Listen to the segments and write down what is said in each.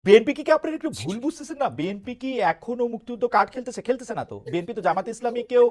BNP কি আপনারা একটু ভুল বুঝতেছেন না? বিএনপি কি এখনো মুক্তিযুদ্ধ কার্ড খেলতেছে? খেলতেছে না তো। বিএনপি তো জামাত ইসলামীকেও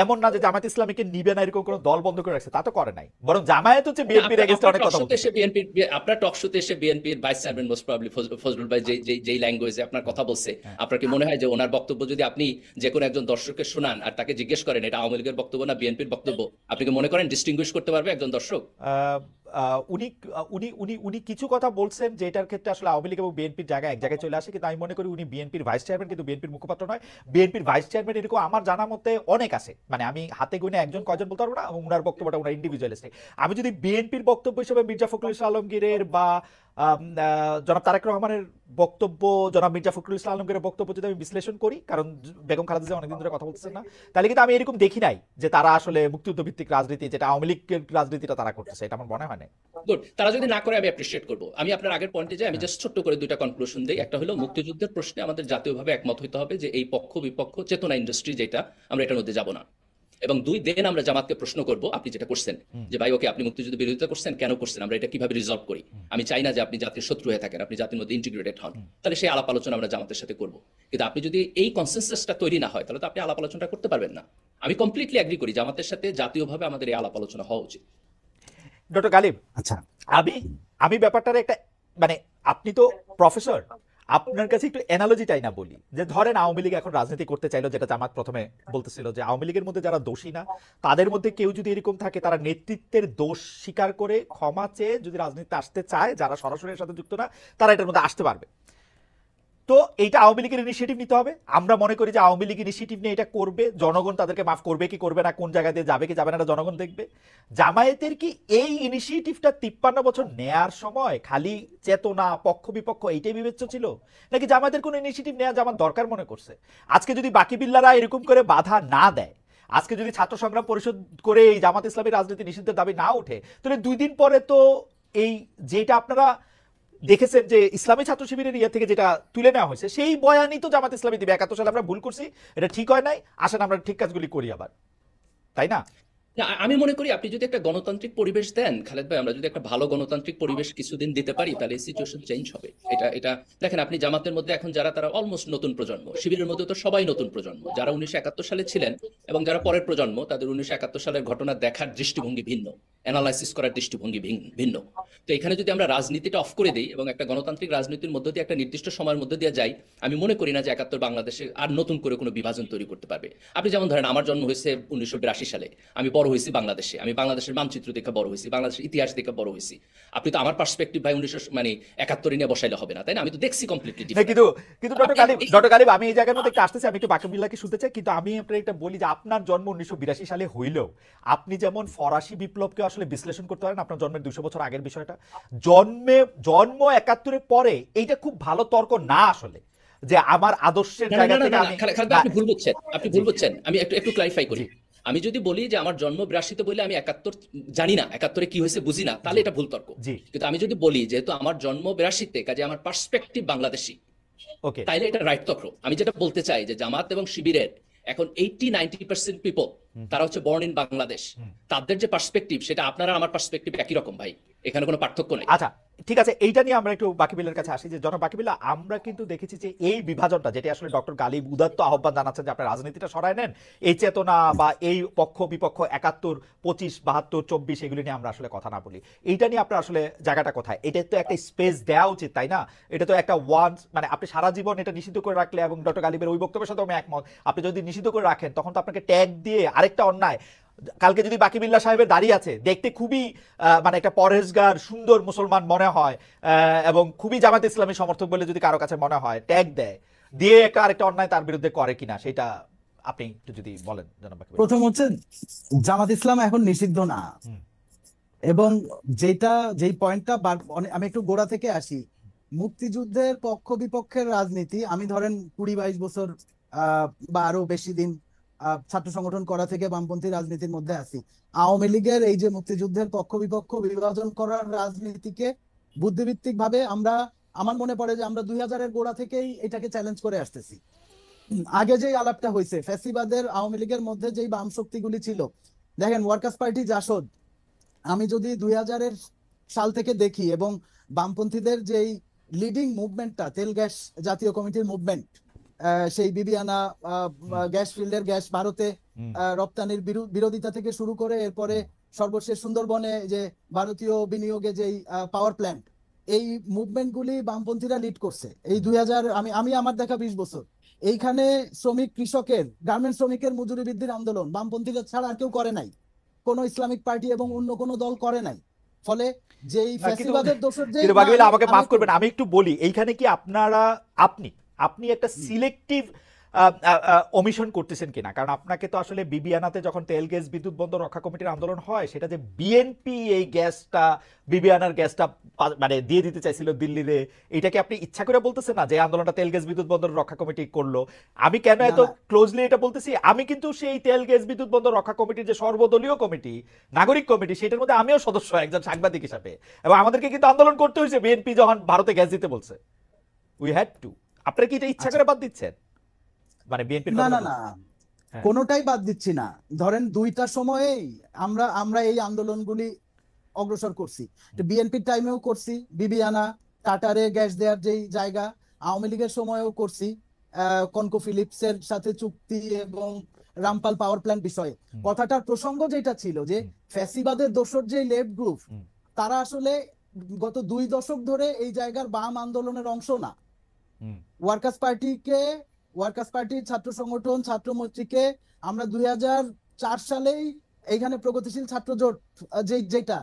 এমন না যে জামাত ইসলামীকে নিবে না এরকম কোনো দল বন্ধ করে রাখছে, তা তো করে নাই। বরং জামায়াত হচ্ছে বিএনপির এগেইনস্টে আপনার অনেক টক কথা শোতে বলতেছে। এসে বিএনপির, আপনার টক শোতে এসে বিএনপির vice chairman most probably Fazlul ভাই যেই ল্যাঙ্গুয়েজে আপনার কথা বলছে, হ্যাঁ। আপনার কি মনে হয় যে ওনার বক্তব্য যদি আপনি যে কোনো একজন দর্শককে শোনান আর তাকে জিজ্ঞেস করেন এটা আওয়ামী লীগের বক্তব্য না বিএনপির বক্তব্য, আপনি কি মনে করেন ডিস্টিংগুইশ করতে পারবে একজন দর্শক? আহ, উনি উনি উনি উনি কিছু কথা বলছেন যেটার ক্ষেত্রে আসলে আওয়ামী লীগ এবং বিএনপির জায়গায় এক জায়গায় চলে আসে, কিন্তু আমি মনে করি উনি বিএনপির ভাইস চেয়ারম্যান, কিন্তু বিএনপির মুখপাত্র নয়। বিএনপির ভাইস চেয়ারম্যান এরকম আমার জানা মতে অনেক আছে, মানে আমি হাতে গুনে একজন কয়জন বলতে পারবো না, এবং উনার বক্তব্যটা উনার ইন্ডিভিজুয়ালিস্টিক। আমি যদি বিএনপির বক্তব্য হিসেবে মির্জা ফখরুল ইসলাম আলমগীরের বা জনাব তারেক রহমানের বক্তব্য, জনাব মির্জা ফখরুল ইসলাম আলমগীরের বক্তব্য যদি আমি বিশ্লেষণ করি, কারণ বেগম খালেদা জিয়া অনেকদিন ধরে কথা বলতেছেন না, তাহলে কিন্তু আমি এরকম দেখি নাই যে তারা আসলে মুক্তিযুদ্ধ ভিত্তিক রাজনীতি, যেটা আওয়ামী লীগের রাজনীতিটা তারা করতেছে, এটা আমার মনে হয় না। গুড, তারা যদি না করে আমি অ্যাপ্রিশিয়েট করবো। আমি আপনার আগের পয়েন্টে যাই, আমি জাস্ট ছোট্ট করে দুইটা কনক্লুশন দিই। একটা হলো মুক্তিযুদ্ধের প্রশ্নে আমাদের জাতীয়ভাবে একমত হইতে হবে যে এই পক্ষ বিপক্ষ চেতনা ইন্ডাস্ট্রি যেটা, আমরা এটার মধ্যে যাব না। এবং দুই, দেন আমরা জামাতকে প্রশ্ন করব আপনি যেটা করছেন যে ভাই ওকে আপনি মুক্তিযুদ্ধ বিরোধিতা করছেন, কেন করছেন, আমরা এটা কিভাবে রিজলভ করি। আমি চাই না যে আপনি জাতির শত্রু হয়ে থাকেন, আপনি জাতির মধ্যে ইন্টিগ্রেটেড হন। তাহলে সেই আলাপ আলোচনা আমরা জামাতের সাথে করব। কিন্তু আপনি যদি এই কনসেনসাসটা তৈরি না হয় তাহলে তো আপনি আলাপ আলোচনা করতে পারবেন না। আমি কমপ্লিটলি এগ্রি করি জামাতের সাথে জাতীয়ভাবে আমাদের এই আলাপ আলোচনা হওয়া উচিত। ডক্টর গালিব, আচ্ছা, আমি আমি ব্যাপারটার একটা, মানে আপনি তো প্রফেসর, আপনার কাছে একটু অ্যানালজি চাই না বলি, যে ধরেন আওয়ামী লীগ এখন রাজনীতি করতে চাইলো, যেটা জামাত প্রথমে বলতেছিল যে আওয়ামী লীগের মধ্যে যারা দোষী না, তাদের মধ্যে কেউ যদি এরকম থাকে তারা নেতৃত্বের দোষ স্বীকার করে ক্ষমা চেয়ে যদি রাজনীতিতে আসতে চায়, যারা সরাসরি এর সাথে যুক্ত না, তারা এটার মধ্যে আসতে পারবে। তো এইটা আওয়ামী লীগের ইনিশিয়েটিভ নিতে হবে। আমরা মনে করি যে আওয়ামী লীগ ইনিশিয়েটিভ নিয়ে এটা করবে, জনগণ তাদেরকে মাফ করবে কি করবে না, কোন জায়গা দিয়ে যাবে কি যাবে না, এটা জনগণ দেখবে। জামায়াতের কি এই ইনিশিয়েটিভটা 53 বছর নেয়ার সময় খালি চেতনা পক্ষ বিপক্ষ এইটাই বিবেচ্য ছিল, নাকি জামায়াতের কোনো ইনিশিয়েটিভ নেওয়া জামাত দরকার মনে করছে? আজকে যদি বাকি বিল্লারা এরকম করে বাধা না দেয়, আজকে যদি ছাত্র সংগ্রাম পরিষদ করে এই জামাত ইসলামী রাজনীতি নিষিদ্ধের দাবি না ওঠে, তাহলে 2 দিন পরে তো এই যেটা আপনারা দেখেছেন যে ইসলামী ছাত্র শিবিরের ইয়ে থেকে যেটা তুলে নেওয়া হয়েছে, সেই বয়ানই তো জামাত ইসলামী দিবে 71 সালে আমরা ভুল করছি, এটা ঠিক হয় নাই, আসেন আমরা ঠিক কাজগুলি করি আবার, তাই না? না, আমি মনে করি আপনি যদি একটা গণতান্ত্রিক পরিবেশ দেন খালেদ ভাই, আমরা যদি একটা ভালো গণতান্ত্রিক পরিবেশ কিছুদিন দিতে পারি তাহলে এই সিচুয়েশন চেঞ্জ হবে। এটা এটা দেখেন, আপনি জামাতের মধ্যে এখন যারা, তারা অলমোস্ট নতুন প্রজন্ম, শিবিরের মধ্যে তো সবাই নতুন প্রজন্ম, যারা 1971 সালে ছিলেন এবং যারা পরের প্রজন্ম, তাদের 1971 সালের ঘটনা দেখার দৃষ্টিভঙ্গি ভিন্ন, অ্যানালাইসিস করার দৃষ্টিভঙ্গি ভিন্ন। তো এখানে যদি আমরা রাজনীতিটা অফ করে দিই এবং একটা গণতান্ত্রিক রাজনীতির মধ্য দিয়ে একটা নির্দিষ্ট সময়ের মধ্যে দিয়ে যাই, আমি মনে করি না যে 71 বাংলাদেশে আর নতুন করে কোনো বিভাজন তৈরি করতে পারবে। আপনি যেমন ধরেন, আমার জন্ম হয়েছে 1982 সালে, আমি বড় হয়েছি বাংলাদেশে, আমি বাংলাদেশের মানচিত্র দেখে বড় হয়েছি, বাংলাদেশের ইতিহাস দেখে বড় হয়েছি। আপনি তো আমার পার্সপেক্টিভ ভাই 1971 নিয়ে বসাইলে হবে না, তাই না? আমি তো দেখছি কমপ্লিটলি না, ডিফারেন্ট। কিন্তু কিন্তু ডক্টর গালিব আমি এই জায়গার মধ্যে একটু আসতেছি, আমি একটু বাকি বিল্লাহকে শুনতে চাই, কিন্তু আমি আপনার একটা বলি যে আপনার জন্ম 1982 সালে হইলেও আপনি যেমন ফরাসি বিপ্লবকে আসলে বিশ্লেষণ করতে পারেন আপনার জন্মের 200 বছর আগের বিষয়টা, জন্ম 71 পরে এইটা খুব ভালো তর্ক না আসলে, যে আমার আদর্শের না না জায়গা না না থেকে না, আমি খালেদ ভাই আপনি ভুল বুঝছেন, আপনি জি ভুল বুঝছেন। আমি একটু একটু ক্লারিফাই করি। জি আমি যদি বলি যে আমার জন্ম 82-তে বলে আমি 71 জানি না, 71-এ কি হয়েছে বুঝি না, তাহলে জি এটা ভুল তর্ক। জি কিন্তু আমি যদি বলি যেহেতু আমার জন্ম 82-তে, কাজে আমার পার্সপেক্টিভ বাংলাদেশি, ওকে তাইলে এটা রাইট তর্ক। আমি যেটা বলতে চাই যে জামাত এবং শিবিরের এখন 80-90% পিপল তারা হচ্ছে বর্ন ইন বাংলাদেশ, তাদের যে পার্সপেক্টিভ সেটা আপনার আর আমার পার্সপেক্টিভ একই রকম ভাই, এখানে কোনো পার্থক্য নেই। আচ্ছা, ঠিক আছে, এইটা নিয়ে আমরা একটু বাকিবিলের কাছে আসি, যে জনাব বাকিবিল্লাহ, আমরা কিন্তু দেখেছি যে এই বিভাজনটা, যেটা আসলে ডক্টর গালিব উদাত্ত আহ্বান জানাচ্ছেন যে আপনার রাজনীতিটা সরায় নেন, এই চেতনা বা এই পক্ষ বিপক্ষ 71, 25, 72, 24 এগুলি নিয়ে আমরা আসলে কথা না বলি, এইটা নিয়ে আপনার আসলে জায়গাটা কোথায়? এটা তো একটা স্পেস দেওয়া উচিত, তাই না? এটা তো একটা ওয়ান্স, মানে আপনি সারা জীবন এটা নিষিদ্ধ করে রাখলে, এবং ডক্টর গালিবের ওই বক্তব্যের সাথে আমি একমত, আপনি যদি নিষিদ্ধ করে রাখেন তখন তো আপনাকে ট্যাগ দিয়ে আরেকটা অন্যায়, কালকে যদি বাকিবিল্লাহ সাহেবের দাঁড়িয়ে আছে দেখতে খুবই মানে একটা পরহেজগার সুন্দর মুসলমান মনে হয়, এবং খুবই জামাত ইসলামী সমর্থক বলে যদি কারো কাছে মনে হয়, ট্যাগ দেয় দিয়ে একটা আরেকটা অন্যায় তার বিরুদ্ধে করে কিনা, সেটা আপনি একটু যদি বলেন জনাব বাকিবিল্লাহ। প্রথম হচ্ছে জামাত ইসলাম এখন নিষিদ্ধ না, হুম, এবং যেই পয়েন্টটা আমি একটু গোড়া থেকে আসি। মুক্তিযুদ্ধের পক্ষ বিপক্ষের রাজনীতি, আমি ধরেন 20-22 বছর বা আরো বেশি দিন ছাত্র সংগঠন করা থেকে বামপন্থী রাজনীতির মধ্যে আছি। আওয়ামী লীগের এই যে মুক্তিযুদ্ধের পক্ষ বিপক্ষ বিভাজন করার রাজনীতিকে বুদ্ধিভিত্তিক ভাবে আমার মনে পড়ে যে আমরা 2000-এর গোড়া থেকেই এটাকে চ্যালেঞ্জ করে আসতেছি। আগে যে আলাপটা হয়েছে ফ্যাসিবাদের আওয়ামী লীগের মধ্যে যেই বাম শক্তিগুলি ছিল, দেখেন ওয়ার্কার্স পার্টি জাসদ, আমি যদি 2000-এর সাল থেকে দেখি এবং বামপন্থীদের যেই লিডিং মুভমেন্টটা তেল গ্যাস জাতীয় কমিটির মুভমেন্ট, সেই বিবিয়ানা গ্যাস ফিল্ডের গ্যাস ভারতে রপ্তানির বিরোধিতা থেকে শুরু করে এরপরে সর্বশেষ সুন্দরবনে যে ভারতীয় বিনিয়োগে যেই পাওয়ার প্ল্যান্ট, এই মুভমেন্ট গুলি বামপন্থীরা লিড করছে এই 2000 আমি আমার দেখা 20 বছর। এইখানে শ্রমিক কৃষকের গার্মেন্ট শ্রমিকের মজুরি বৃদ্ধির আন্দোলন বামপন্থীরা ছাড়া আর কেউ করে নাই, কোনো ইসলামিক পার্টি এবং অন্য কোনো দল করে নাই। ফলে যেই ফ্যাসিবাদের দোষর যে কিন্তু বাকিবিল্লাহ আমাকে মাফ করবেন, আমি একটু বলি, এইখানে কি আপনি একটা সিলেক্টিভ ওমিশন করতেছেন কিনা? কারণ আপনাকে তো আসলে বিবিয়ানাতে যখন তেল গ্যাস বিদ্যুৎ বন্দর রক্ষা কমিটির আন্দোলন হয়, সেটা যে বিএনপি এই গ্যাসটা বিবিয়ানার গ্যাসটা মানে দিয়ে দিতে চাইছিল দিল্লিতে, এটাকে আপনি ইচ্ছা করে বলতেছেন না যে আন্দোলনটা তেল গ্যাস বিদ্যুৎ বন্দর রক্ষা কমিটি করলো? আমি কেন এত ক্লোজলি এটা বলতেছি, আমি কিন্তু সেই তেল গ্যাস বিদ্যুৎ বন্দর রক্ষা কমিটির যে সর্বদলীয় কমিটি, নাগরিক কমিটি, সেটার মধ্যে আমিও সদস্য একজন সাংবাদিক হিসাবে, এবং আমাদেরকে কিন্তু আন্দোলন করতে হয়েছে বিএনপি যখন ভারতে গ্যাস দিতে বলছে। We had to. আপনারা কি এটা ইচ্ছা করে বাদ দিচ্ছেন? মানে বিএনপির না না না, কোনোটাই বাদ দিচ্ছি না। ধরেন দুইটার সময়েই আমরা এই আন্দোলনগুলি অগ্রসর করছি, বিএনপির টাইমেও করছি, বিবিয়ানা কাটারে গ্যাস দেওয়ার যেই জায়গা, আওয়ামী লীগের সময়ও করছি, কনকো ফিলিপসের সাথে চুক্তি এবং রামপাল পাওয়ার প্ল্যান্ট বিষয়ে। কথাটার প্রসঙ্গ যেটা ছিল যে ফ্যাসিবাদের দোসর যে লেফট গ্রুপ, তারা আসলে গত 2 দশক ধরে এই জায়গার বাম আন্দোলনের অংশ না। ওয়ার্কার্স পার্টির ছাত্র সংগঠন ছাত্র মৈত্রীকে আমরা 2004 সালেই এইখানে প্রগতিশীল ছাত্র জোট যেটা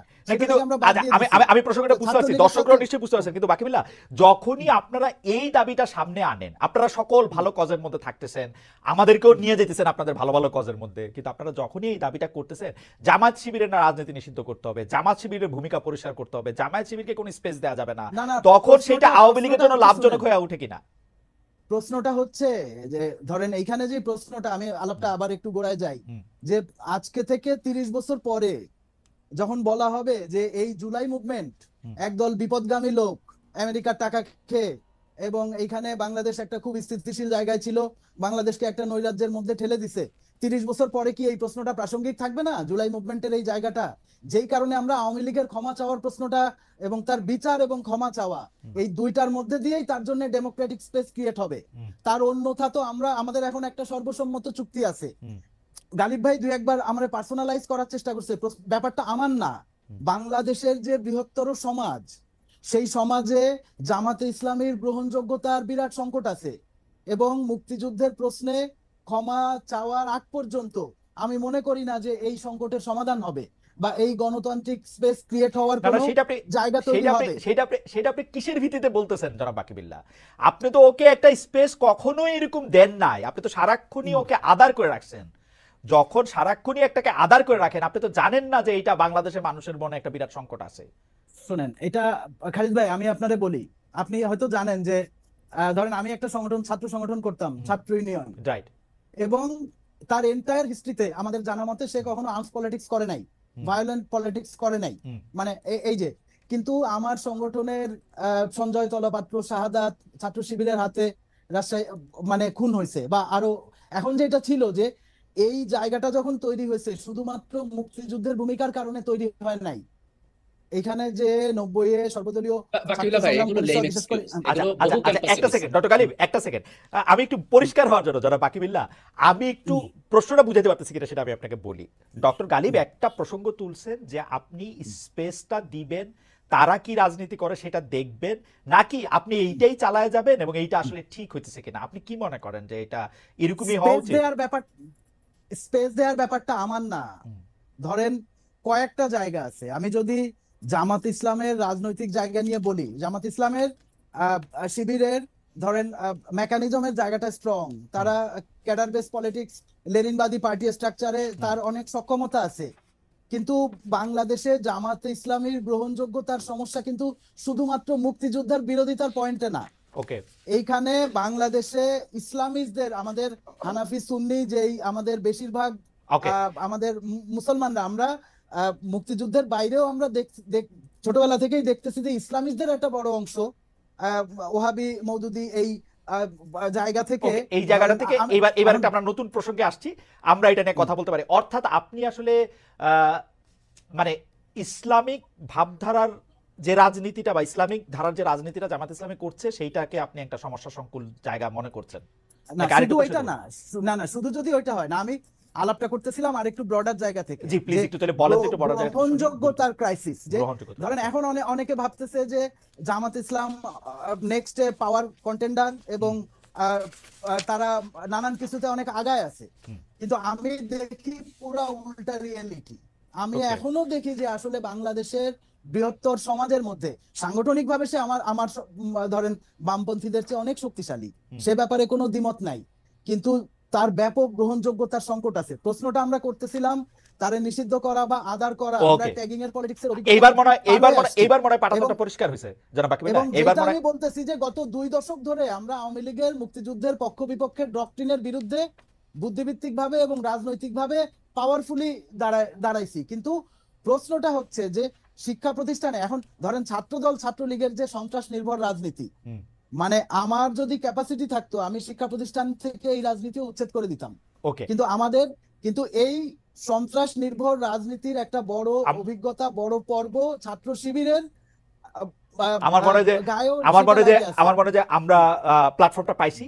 আমি প্রসঙ্গটা বুঝতে পারছি, দর্শকরাও নিশ্চয়ই বুঝতে পারছেন, কিন্তু বাকিবিল্লাহ যখনই আপনারা এই দাবিটা সামনে আনেন, আপনারা সকল ভালো কজের মধ্যে থাকতেছেন, আমাদেরকেও নিয়ে যেতেছেন আপনাদের ভালো ভালো কজের মধ্যে, কিন্তু আপনারা যখনই এই দাবিটা করতেছেন জামাত শিবিরের না রাজনীতি নিষিদ্ধ করতে হবে, জামাত শিবিরের ভূমিকা পরিষ্কার করতে হবে, জামাত শিবিরকে কোনো স্পেস দেওয়া যাবে না, তখন সেটা আওয়ামী লীগের জন্য লাভজনক হয়ে ওঠে কিনা? প্রশ্নটা হচ্ছে যে ধরেন এইখানে যে প্রশ্নটা, আমি আলাপটা আবার একটু গোড়ায় যাই, যে আজকে থেকে 30 বছর পরে যখন বলা হবে যে এই জুলাই মুভমেন্ট একদল বিপদগামী লোক আমেরিকার টাকা খেয়ে, এবং এইখানে বাংলাদেশ একটা খুব স্থিতিশীল জায়গায় ছিল, বাংলাদেশকে একটা নৈরাজ্যের মধ্যে ঠেলে দিছে, 30 বছর পরে কি এই প্রশ্নটা প্রাসঙ্গিক থাকবে না? জুলাই মুভমেন্টের এই জায়গাটা, যেই কারণে আমরা আওয়ামী লীগের ক্ষমা চাওয়ার প্রশ্নটা এবং তার বিচার এবং ক্ষমা চাওয়া, এই দুইটার মধ্যে দিয়েই তার জন্য ডেমোক্রেটিক স্পেস ক্রিয়েট হবে। তার অন্যথা তো আমাদের এখন একটা সর্বসম্মত চুক্তি আছে। গালিব ভাই 2-1 বার আমরা পার্সোনালাইজ করার চেষ্টা করছে, ব্যাপারটা আমার না, বাংলাদেশের যে বৃহত্তর সমাজ, সেই সমাজে জামাতে ইসলামীর গ্রহণযোগ্যতার বিরাট সংকট আছে, এবং মুক্তিযুদ্ধের প্রশ্নে ক্ষমা চাওয়ার আগ পর্যন্ত আমি মনে করি না যে এই সংকটের সমাধান হবে বা এই গণতান্ত্রিক স্পেস ক্রিয়েট হওয়ার কোনো জায়গা তৈরি হবে। সেটা আপনি কিসের ভিত্তিতে বলতেছেন জনাব বাকিবিল্লাহ? আপনি তো ওকে একটা স্পেস কখনোই এরকম দেন নাই, আপনি তো সারাক্ষণই ওকে আদার করে রাখছেন। যখন সারাক্ষণই একটাকে আদার করে রাখেন, আপনি তো জানেন না যে এটা বাংলাদেশের মানুষের মনে একটা বিরাট সংকট আছে। শুনেন, এটা খালিদ ভাই আমি আপনারে বলি, আপনি হয়তো জানেন যে ধরেন আমি একটা সংগঠন, ছাত্র সংগঠন করতাম, ছাত্র ইউনিয়ন, রাইট, এবং তার এন্টায়ার হিস্ট্রিতে আমাদের জানা মতে সে কখনো আর্মস পলিটিক্স করে নাই, ভায়োলেন্ট পলিটিক্স করে নাই, মানে এই যে, কিন্তু আমার সংগঠনের সঞ্জয় তলাপাত্র শাহাদাত ছাত্র শিবিরের হাতে রাজশাহী মানে খুন হয়েছে, বা আরো এখন যেটা ছিল যে এই জায়গাটা যখন তৈরি হয়েছে শুধুমাত্র মুক্তিযুদ্ধের ভূমিকার কারণে তৈরি হয় নাই। এখানে যে 90-এ সর্বদলীয় একটা সেকেন্ড ডক্টর গালিব, একটা সেকেন্ড, আমি একটু পরিষ্কার হওয়ার জন্য যারা বাকিবিল্লাহ আমি একটু প্রশ্নটা বুঝাতে পারতেছি কিনা সেটা আমি আপনাকে বলি। ডক্টর গালিব একটা প্রসঙ্গ তুলছেন যে আপনি স্পেসটা দিবেন, তারা কি রাজনীতি করে সেটা দেখবেন, নাকি আপনি এইটাই চালায় যাবেন এবং এইটা আসলে ঠিক হইতেছে কিনা? আপনি কি মনে করেন যে এটা এরকমই হওয়া উচিত? স্পেস দেওয়ার ব্যাপারটা আমার না। ধরেন কয়েকটা জায়গা আছে, আমি যদি জামাত ইসলামের রাজনৈতিক জায়গা নিয়ে বলি, জামাত ইসলামের শিবিরের ধরেন মেকানিজমের জায়গাটা স্ট্রং, তারা ক্যাডার বেস পলিটিক্স, লেনিনবাদী পার্টি স্ট্রাকচারে তার অনেক সক্ষমতা আছে, কিন্তু বাংলাদেশে জামাতে ইসলামীর গ্রহণযোগ্যতার সমস্যা কিন্তু শুধুমাত্র মুক্তিযুদ্ধের বিরোধিতার পয়েন্টে না। ওকে, এইখানে বাংলাদেশে ইসলামিস্টদের, আমাদের হানাফি সুন্নি যেই আমাদের বেশিরভাগ আমাদের মুসলমানরা, আমরা মুক্তিযুদ্ধের বাইরেও আমরা ছোটবেলা থেকেই দেখতেছি যে ইসলামিস্টদের একটা বড় অংশ ওহাবি মওদুদি এই জায়গা থেকে, এই জায়গাটা থেকে এবার একটা আমরা নতুন প্রসঙ্গে আসছি, আমরা এটা নিয়ে কথা বলতে পারি। অর্থাৎ আপনি আসলে মানে ইসলামিক ভাবধারার যে রাজনীতিটা বা ইসলামিক ধারার যে রাজনীতিটা জামাত ইসলামী করছে সেইটাকে আপনি একটা সমস্যা সংকুল জায়গা মনে করছেন না নাকি আরেকটু শুধু বেশি ওইটা বলুন? না, না না শুধু যদি ওইটা হয় না, আমি আলাপটা করতেছিলাম আর একটু ব্রডার জায়গা থেকে, জি প্লিজ যে একটু তাহলে বলেন তো একটু বড় জায়গা থেকে শুনি। গ্রহণযোগ্যতার ক্রাইসিস। যে গ্রহণযোগ্যতা। ধরেন এখন অনেকে ভাবতেছে যে জামাত ইসলাম নেক্সট পাওয়ার কন্টেন্ডার এবং তারা নানান কিছুতে অনেক আগায় আছে, হুম। কিন্তু আমি দেখি পুরো উল্টা রিয়েলিটি। আমি Okay. এখনো দেখি যে আসলে বাংলাদেশের বৃহত্তর সমাজের মধ্যে সাংগঠনিকভাবে সে আমার ধরেন বামপন্থীদের চেয়ে অনেক শক্তিশালী, হুম। সে ব্যাপারে কোনো দ্বিমত নাই, কিন্তু তার ব্যাপক গ্রহণযোগ্যতার সংকট আছে। প্রশ্নটা আমরা করতেছিলাম তারে নিষিদ্ধ করা বা আদার করা, আমরা Okay. ট্যাগিং এর পলিটিক্সের এইবার মনে হয় আসছি। এইবার মনে হয় পাঠানোটা এবং- পরিষ্কার হয়েছে জনাব বাকিবিল্লাহ। এবং এইবার যেটা মনে আমি হয় বলতেছি যে গত 2 দশক ধরে আমরা আওয়ামী লীগের মুক্তিযুদ্ধের পক্ষ বিপক্ষের ডক্ট্রিনের বিরুদ্ধে বুদ্ধিভিত্তিক ভাবে এবং রাজনৈতিক ভাবে পাওয়ারফুলি দাঁড়াইছি, কিন্তু প্রশ্নটা হচ্ছে যে শিক্ষা প্রতিষ্ঠানে এখন ধরেন ছাত্রদল ছাত্রলীগের যে সন্ত্রাস নির্ভর রাজনীতি, হুম। মানে আমার যদি ক্যাপাসিটি থাকতো আমি শিক্ষা প্রতিষ্ঠান থেকে এই রাজনীতি উচ্ছেদ করে দিতাম, ওকে কিন্তু এই সন্ত্রাস নির্ভর রাজনীতির একটা বড় অভিজ্ঞতা, বড় পর্ব ছাত্র শিবিরের আমার মনে হয় যে গায়েও আমার মনে হয় যে সেটা লাগে আছে। আমরা প্ল্যাটফর্মটা পাইছি